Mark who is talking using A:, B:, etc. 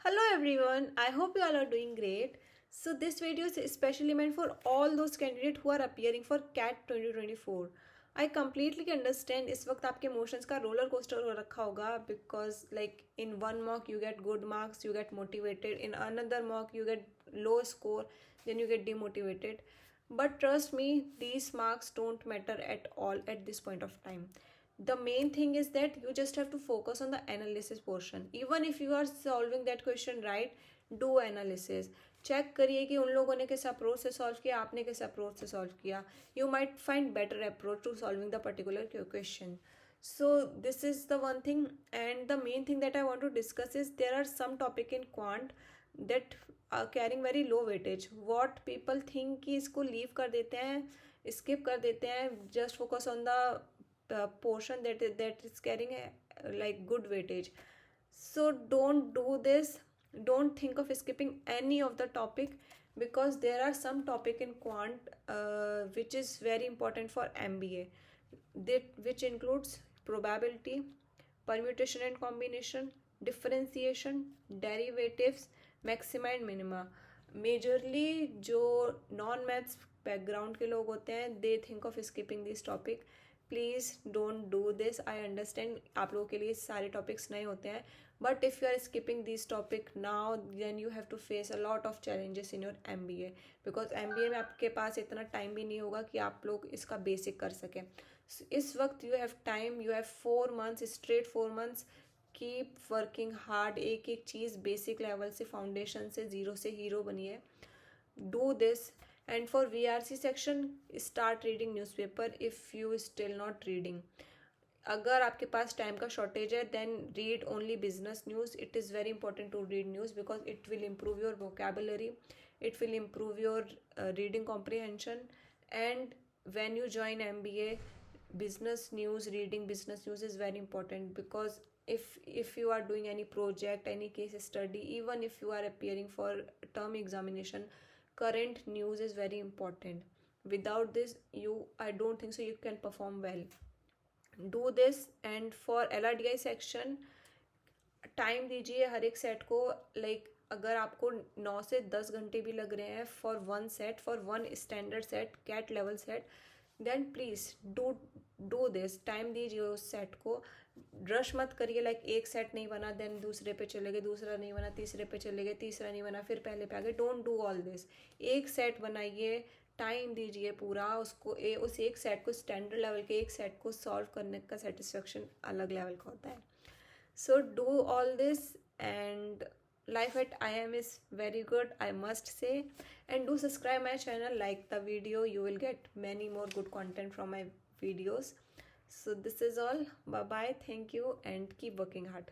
A: Hello everyone, I hope you all are doing great. So this video is especially meant for all those candidates who are appearing for CAT 2024. I completely understand इस वक्त आपके emotions का roller coaster हो रखा होगा because like in one mock you get good marks, you get motivated, in another mock you get low score, then you get demotivated. But trust me, these marks don't matter at all at this point of time. The main thing is that you just have to focus on the analysis portion. Even if you are solving that question right, do analysis. Check करिए कि उन लोगों ने किस approach से solve किया, आपने किस अप्रोच से सॉल्व किया. You might find better approach to solving the particular question. So this is the one thing, and the main thing that I want to discuss is there are some topic in quant that are carrying very low weightage. What people think कि इसको leave कर देते हैं, skip कर देते हैं, just focus on the portion that is carrying like good weightage. So don't do this. Don't think of skipping any of the topic because there are some topic in quant which is very important for MBA, which includes probability, permutation and combination, differentiation, derivatives, maxima and minima. Majorly जो non maths background के लोग होते हैं they think of skipping this topic. Please don't do this. I understand आप लोगों के लिए सारे टॉपिक्स नए होते हैं, but if you are skipping this topic now then you have to face a lot of challenges in your MBA because MBA में आपके पास इतना टाइम भी नहीं होगा कि आप लोग इसका बेसिक कर सकें. इस वक्त you have time, you have 4 months, straight 4 months. Keep working hard. एक एक चीज़ बेसिक लेवल से, फाउंडेशन से, ज़ीरो से हीरो बनिए. Do this. And for VRC section, start reading newspaper if you still not reading. अगर आपके पास टाइम का shortage है then read only business news. It is very important to read news because it will improve your vocabulary, it will improve your reading comprehension. And when you join MBA, business news, reading business news is very important because if you are doing any project, any case study, even if you are appearing for term examination, current news is very important. Without this, I don't think so you can perform well. Do this. And for LRDI section, time दीजिए हर एक set को. Like अगर आपको 9 से 10 घंटे भी लग रहे हैं for one set, for one standard set, CAT level set, then please do this. Time दीजिए उस सेट को. रश मत करिए. लाइक एक सेट नहीं बना देन दूसरे पे चले गए, दूसरा नहीं बना तीसरे पे चले गए, तीसरा नहीं बना फिर पहले पे आ गए. Don't do all this. एक सेट बनाइए, टाइम दीजिए पूरा उसको. उस एक सेट को, स्टैंडर्ड लेवल के एक सेट को सॉल्व करने का सेटिस्फेक्शन अलग लेवल का होता है. So do all this, and life at IM is very good, I must say. And do subscribe my channel, like the video, you will get many more good content from my videos. So this is all. Bye bye, thank you, and keep working hard.